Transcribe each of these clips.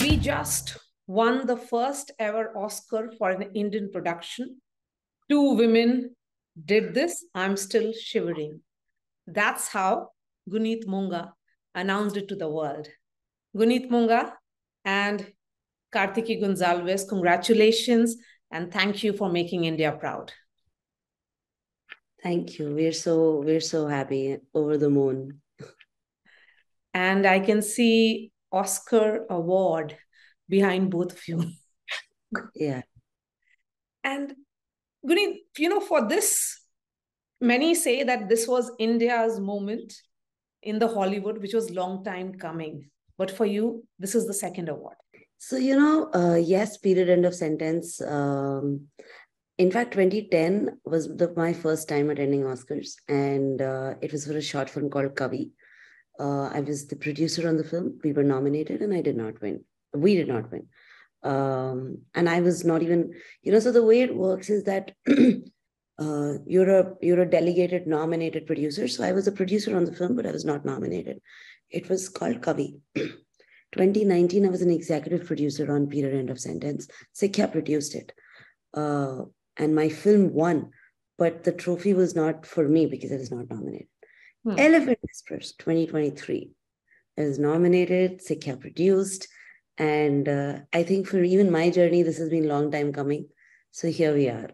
We just won the first ever Oscar for an Indian production. Two women did this. I'm still shivering. That's how Guneet Monga announced it to the world. Guneet Monga and Kartiki Gonsalves, congratulations and thank you for making India proud. Thank you. We're so happy, over the moon. And I can see Oscar award behind both of you. Yeah. And Guneet, for this, many say that this was India's moment in the Hollywood, which was long time coming. But for you, this is the second award. So, yes, period end of sentence. In fact, 2010 was my first time attending Oscars, and it was for a short film called Kavi. I was the producer on the film. We were nominated, and I did not win. We did not win. And I was not even, so the way it works is that you're a delegated, nominated producer. So I was a producer on the film, but I was not nominated. It was called Kavi. 2019, I was an executive producer on Period End of Sentence. Sikya produced it. And my film won, but the trophy was not for me because I was not nominated. Elephant Whispers, 2023. I was nominated, Sikya produced. And I think for even my journey, this has been a long time coming. So here we are.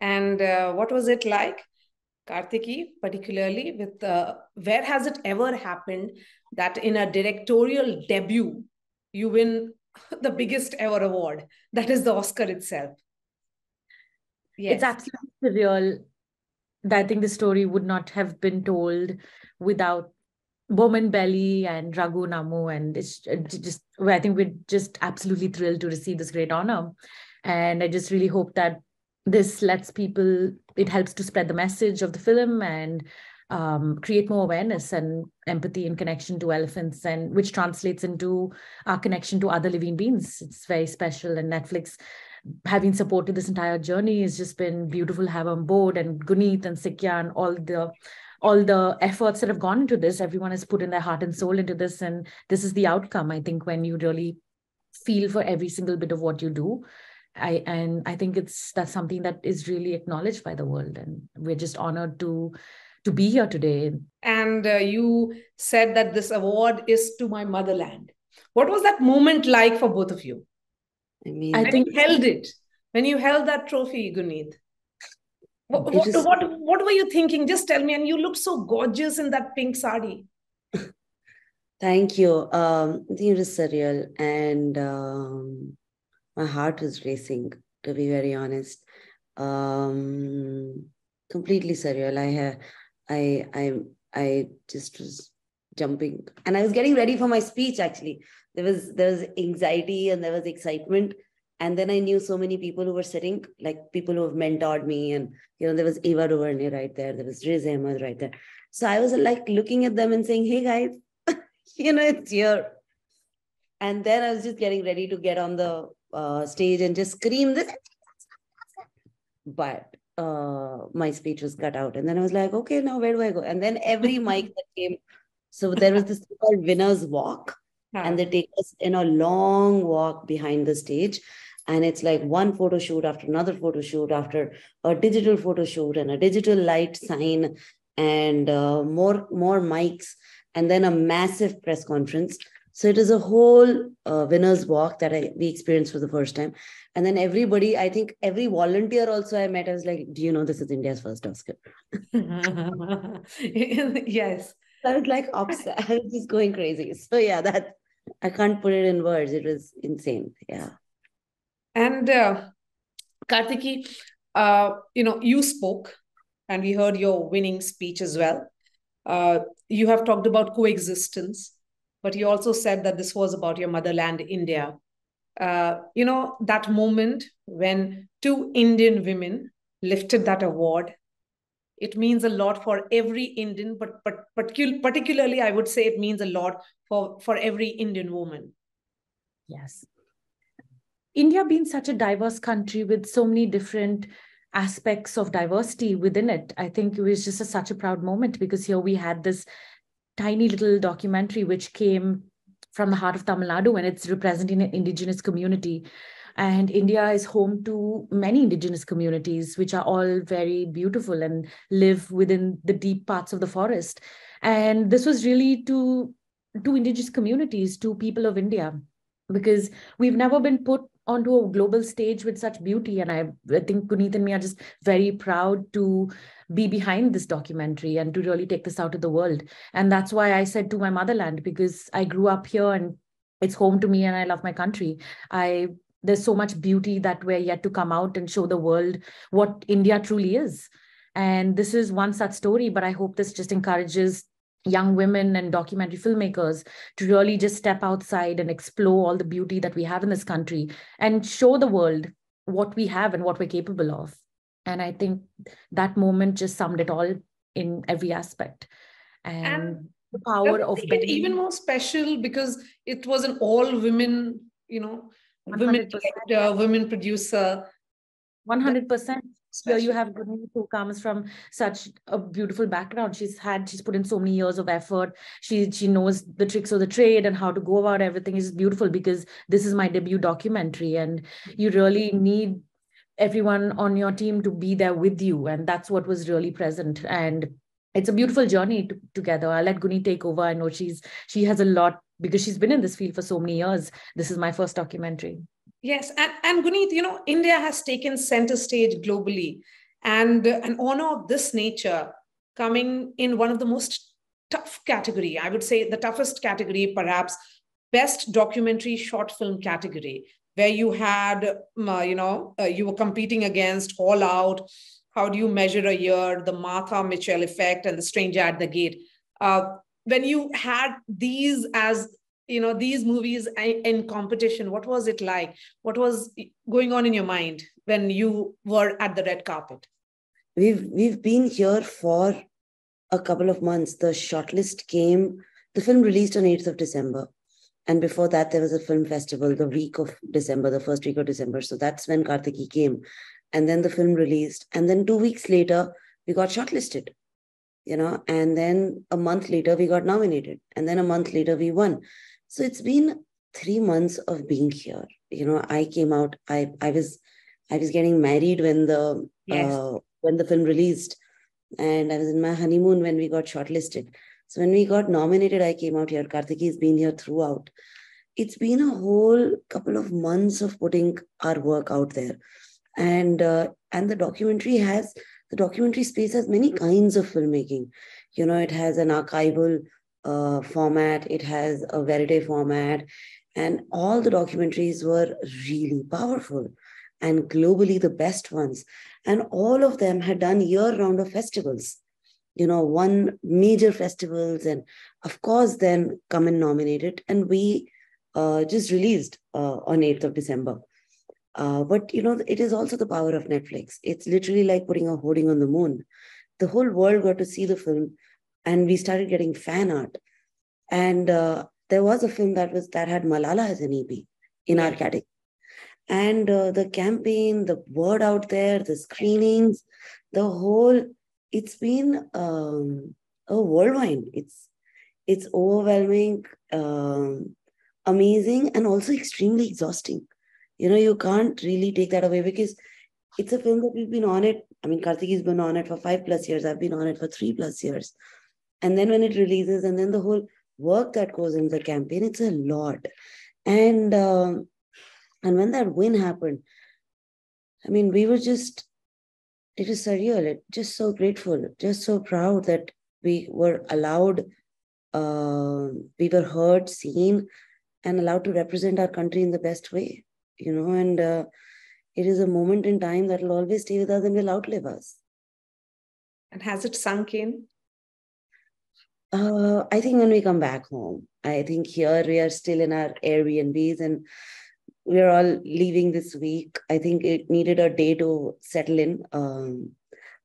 And what was it like, Kartiki, particularly with where has it ever happened that in a directorial debut, you win the biggest ever award? That is the Oscar itself. Yes. It's absolutely surreal. I think the story would not have been told without Bowman Belly and Raghu Namu. And it's just, I think we're just absolutely thrilled to receive this great honor. And I just really hope that this lets people, it helps to spread the message of the film and create more awareness and empathy and connection to elephants, and which translates into our connection to other living beings. It's very special, and Netflix, having supported this entire journey, has just been beautiful to have on board, and Guneet and Sikya and all the efforts that have gone into this. Everyone has put in their heart and soul into this, and this is the outcome. I think when you really feel for every single bit of what you do, I think that's something that is really acknowledged by the world, and we're just honored to be here today. And you said that this award is to my motherland. What was that moment like for both of you? I think when you held that trophy, Guneet, what were you thinking? Just tell me. And you looked so gorgeous in that pink sari. Thank you. I think it was surreal, and my heart was racing, to be very honest. Completely surreal. I just was jumping, and I was getting ready for my speech. Actually, there was anxiety and there was excitement, and then I knew so many people who were sitting, like people who have mentored me, and there was Eva Duvernay right there, there was Riz Ahmed right there. So I was like looking at them and saying, "Hey guys, it's here." And then I was just getting ready to get on the stage and just scream this, but my speech was cut out. And then I was like, okay, now where do I go? And then every mic that came, so there was this thing called winner's walk, and they take us in a long walk behind the stage, and it's like one photo shoot after another photo shoot after a digital photo shoot and a digital light sign and more mics, and then a massive press conference. So it is a whole winner's walk that we experienced for the first time. And then everybody, I think every volunteer also I met, I was like, do you know this is India's first Oscar? Yes. I was like, I was just going crazy. So yeah, that I can't put it in words. It was insane. Yeah. And Kartiki, you spoke and we heard your winning speech as well. You have talked about coexistence, but you also said that this was about your motherland, India. That moment when two Indian women lifted that award, it means a lot for every Indian, but particularly, I would say it means a lot for every Indian woman. Yes. India being such a diverse country with so many different aspects of diversity within it, I think it was just such a proud moment, because here we had this tiny little documentary which came from the heart of Tamil Nadu, and it's representing an indigenous community. And India is home to many indigenous communities, which are all very beautiful and live within the deep parts of the forest. And this was really to indigenous communities, to people of India, because we've never been put onto a global stage with such beauty. And I think Guneet and me are just very proud to be behind this documentary and to really take this out to the world. And that's why I said to my motherland, because I grew up here and it's home to me and I love my country. There's so much beauty that we're yet to come out and show the world what India truly is. And this is one such story, but I hope this just encourages young women and documentary filmmakers to really just step outside and explore all the beauty that we have in this country and show the world what we have and what we're capable of. And I think that moment just summed it all in every aspect. And the power of it even more special because it was an all women, women director, women producer. 100%. Here you have Guneet, who comes from such a beautiful background. She's put in so many years of effort. She knows the tricks of the trade and how to go about everything. Is beautiful because this is my debut documentary, and you really need everyone on your team to be there with you, and that's what was really present. And it's a beautiful journey together. I'll let Guneet take over. I know she has a lot because she's been in this field for so many years. This is my first documentary. Yes, and Guneet, India has taken center stage globally, and an honor of this nature coming in one of the most tough category, I would say the toughest category, perhaps best documentary short film category, where you had, you were competing against All Out, How Do You Measure a Year, The Martha Mitchell Effect, and The Stranger at the Gate. When you had these as these movies in competition, what was it like? What was going on in your mind when you were at the red carpet? We've been here for a couple of months. The shortlist came, the film released on 8th of December. And before that, there was a film festival the week of December, the first week of December. So that's when Kartiki came. And then the film released. And then 2 weeks later, we got shortlisted, and then a month later, we got nominated. And then a month later, we won. So it's been 3 months of being here. I came out, I was getting married when the film released, and I was in my honeymoon when we got shortlisted. So when we got nominated, I came out here. Kartiki has been here throughout. It's been a whole couple of months of putting our work out there. And the documentary space has many kinds of filmmaking. It has an archival format, it has a verite format, and all the documentaries were really powerful and globally the best ones. And all of them had done year-round of festivals, won major festivals, and of course then come and nominated. And we just released on 8th of December. But it is also the power of Netflix. It's literally like putting a hoarding on the moon. The whole world got to see the film, and we started getting fan art. And there was a film that had Malala as an EP in our category. And the campaign, the word out there, the screenings, it's been a whirlwind. It's overwhelming, amazing, and also extremely exhausting. You can't really take that away because it's a film that we've been on it. I mean, Kartiki's been on it for 5+ years. I've been on it for 3+ years. And then when it releases, and then the whole work that goes in the campaign, it's a lot. And when that win happened, I mean, it was surreal. Just so grateful, just so proud that we were allowed, we were heard, seen, and allowed to represent our country in the best way, and it is a moment in time that will always stay with us and will outlive us. And has it sunk in? I think when we come back home, I think here we are still in our Airbnbs and we're all leaving this week. I think it needed a day to settle in.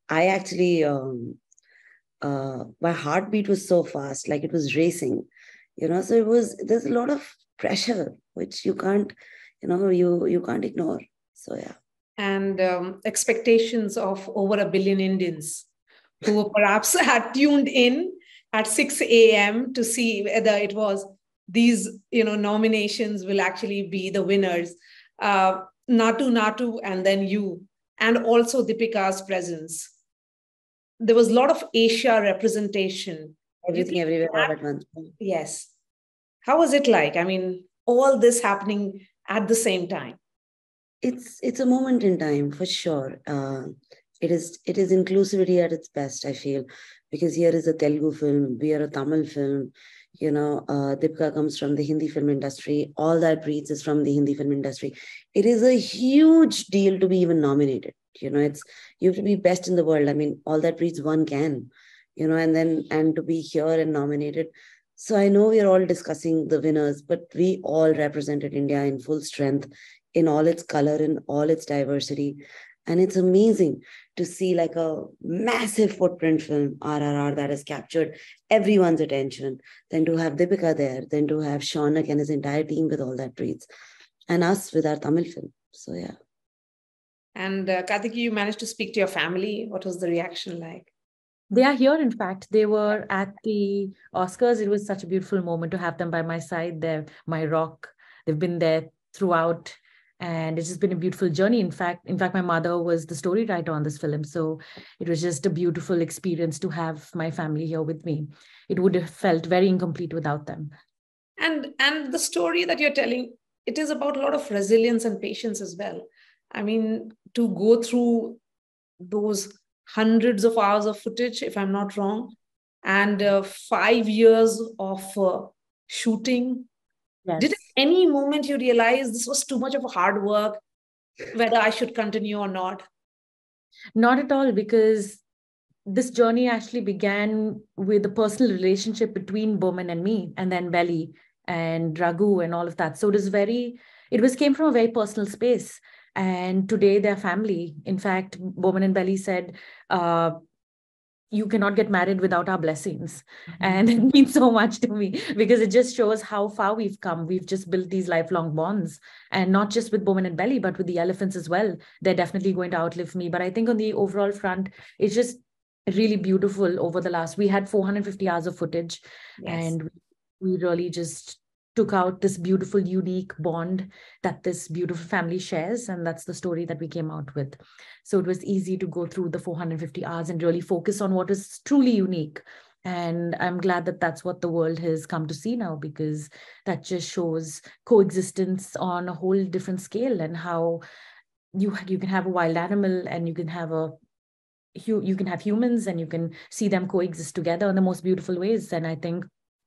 I actually, my heartbeat was so fast, like it was racing, so there's a lot of pressure, which you can't, you can't ignore. So, yeah. And expectations of over 1 billion Indians who perhaps had tuned in at 6 a.m. to see whether it was these, nominations will actually be the winners. Natu, and then you, and also Deepika's presence. There was a lot of Asia representation. Everything, everywhere, all at once. Yes. How was it like? I mean, all this happening at the same time. It's a moment in time, for sure. It is inclusivity at its best, I feel, because here is a Telugu film, we are a Tamil film. Deepika comes from the Hindi film industry. All That Breathes is from the Hindi film industry. It is a huge deal to be even nominated. You have to be best in the world. I mean, All That Breathes one can, and to be here and nominated. So I know we are all discussing the winners, but we all represented India in full strength, in all its color, in all its diversity. And it's amazing to see like a massive footprint film, RRR, that has captured everyone's attention. Then to have Deepika there, then to have Shaunak and his entire team with All That Breathes, and us with our Tamil film. So, yeah. And Kartiki, you managed to speak to your family. What was the reaction like? They are here, in fact. They were at the Oscars. It was such a beautiful moment to have them by my side. They're my rock. They've been there throughout. And it's just been a beautiful journey. In fact, my mother was the story writer on this film. So it was just a beautiful experience to have my family here with me. It would have felt very incomplete without them. And the story that you're telling, it is about a lot of resilience and patience as well. I mean, to go through those hundreds of hours of footage, if I'm not wrong, and 5 years of shooting. Yes. Did at any moment you realize this was too much of a hard work, whether I should continue or not? Not at all, because this journey actually began with a personal relationship between Bowman and me, and then Belly and Raghu and all of that. So it came from a very personal space. And today they're family. In fact, Bowman and Belly said, you cannot get married without our blessings. Mm-hmm. And it means so much to me, because it just shows how far we've come. We've just built these lifelong bonds, and not just with Bowman and Belly, but with the elephants as well. They're definitely going to outlive me. But I think on the overall front, it's just really beautiful. We had 450 hours of footage. Yes. And we really just took out this beautiful, unique bond that this beautiful family shares. And that's the story that we came out with. So it was easy to go through the 450 hours and really focus on what is truly unique. And I'm glad that that's what the world has come to see now, because that just shows coexistence on a whole different scale, and how you can have a wild animal, and you can have humans, and you can see them coexist together in the most beautiful ways. And I think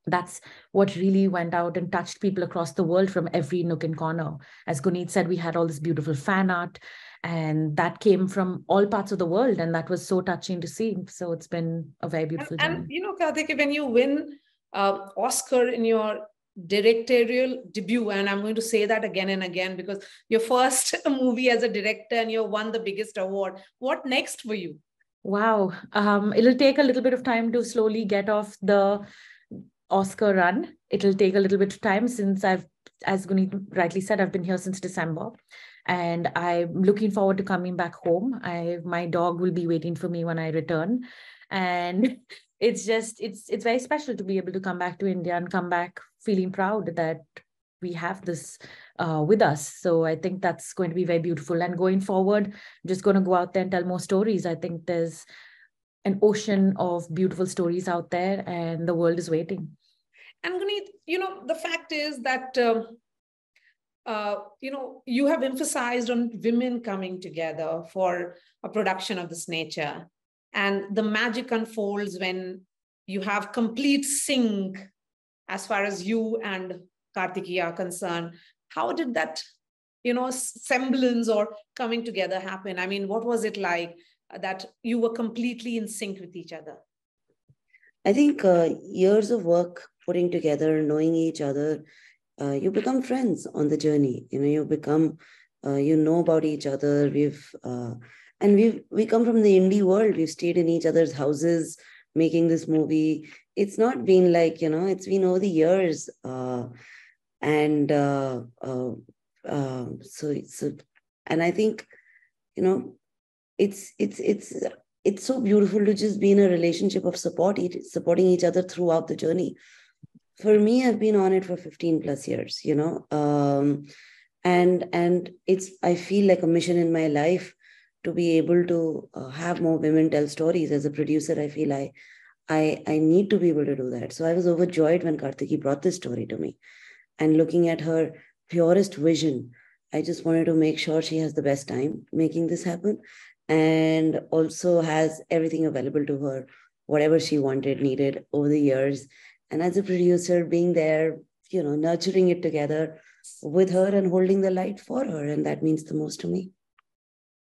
that's what really went out and touched people across the world from every nook and corner. As Guneet said, we had all this beautiful fan art, and that came from all parts of the world. And that was so touching to see. So it's been a very beautiful journey. And Kartiki, when you win Oscar in your directorial debut, and I'm going to say that again and again, because your first movie as a director, and you won the biggest award. What next for you? Wow. It'll take a little bit of time to slowly get off the Oscar run. It'll take a little bit of time, since as Guneet rightly said, I've been here since December, and I'm looking forward to coming back home. My dog will be waiting for me when I return, and it's very special to be able to come back to India and come back feeling proud that we have this with us. So I think that's going to be very beautiful. And going forward, I'm just going to go out there and tell more stories. I think there's an ocean of beautiful stories out there, and the world is waiting. And Guneet, the fact is that, you have emphasized on women coming together for a production of this nature. And the magic unfolds when you have complete sync as far as you and Kartiki are concerned. How did that, semblance or coming together happen? I mean, what was it like that you were completely in sync with each other? I think years of work putting together, knowing each other, you become friends on the journey. You become, about each other. We come from the indie world. We've stayed in each other's houses making this movie. It's not been like, it's been over the years. And I think, it's so beautiful to just be in a relationship of supporting each other throughout the journey. for me, I've been on it for 15 plus years, and it's, I feel like a mission in my life to be able to have more women tell stories. As a producer, I feel I need to be able to do that. So I was overjoyed when Kartiki brought this story to me, and looking at her purest vision, I just wanted to make sure she has the best time making this happen, and also has everything available to her, whatever she wanted, needed over the years. And as a producer, being there, nurturing it together with her and holding the light for her. And that means the most to me.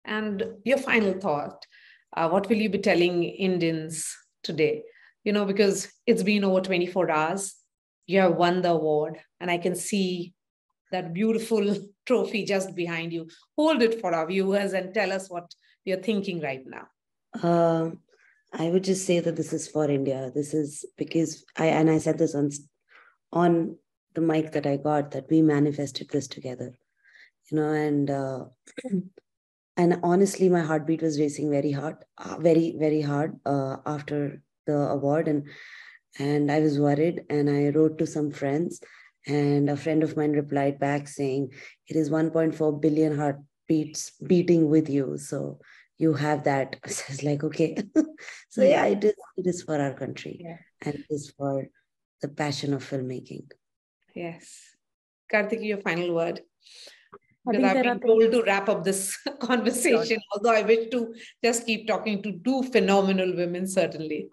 And your final thought, what will you be telling Indians today? Because it's been over 24 hours. You have won the award, and I can see that beautiful trophy just behind you. Hold it for our viewers and tell us what you're thinking right now. I would just say that this is for India. This is because I said this on the mic that I got, that we manifested this together, and honestly, my heartbeat was racing very hard, very, very hard after the award. And I was worried, and I wrote to some friends, and a friend of mine replied back saying, it is 1.4 billion heartbeats beating with you. So you have that. So I was like, okay. So yeah, it is for our country, and it is for the passion of filmmaking. Yes. Kartiki, your final word. Because I've been told to wrap up this conversation, although I wish to just keep talking to two phenomenal women, certainly.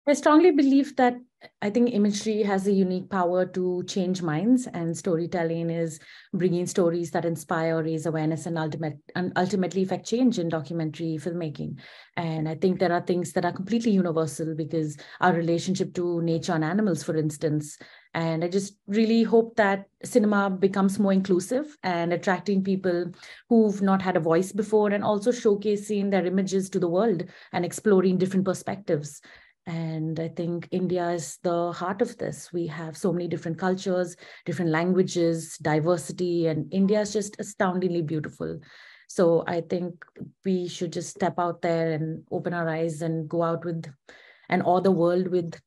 I strongly believe that I think imagery has a unique power to change minds, and storytelling is bringing stories that inspire, raise awareness, and ultimately affect change in documentary filmmaking. And I think there are things that are completely universal, because our relationship to nature and animals, for instance. And I just really hope that cinema becomes more inclusive and attracting people who've not had a voice before, and also showcasing their images to the world and exploring different perspectives. And I think India is the heart of this. We have so many different cultures, different languages, diversity, and India is just astoundingly beautiful. So I think we should just step out there and open our eyes and go out with and awe the world with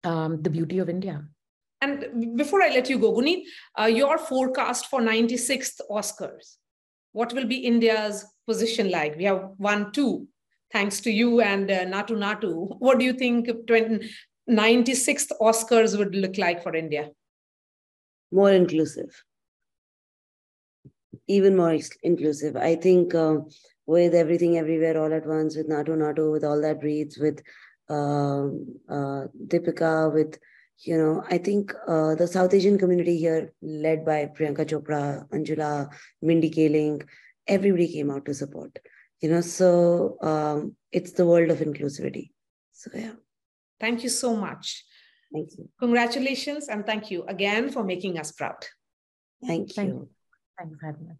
the beauty of India. And before I let you go, Guneet, your forecast for 96th Oscars, what will be India's position like? We have won 2. Thanks to you and Natu. What do you think 96th Oscars would look like for India? More inclusive. Even more inclusive. I think with Everything Everywhere All at Once, with Natu, with All That Breathes, with Deepika, with, I think the South Asian community here, led by Priyanka Chopra, Anjula, Mindy Kaling, everybody came out to support. So it's the world of inclusivity. So yeah. Thank you so much. Thank you. Congratulations, and thank you again for making us proud. Thank you. Thank you very much.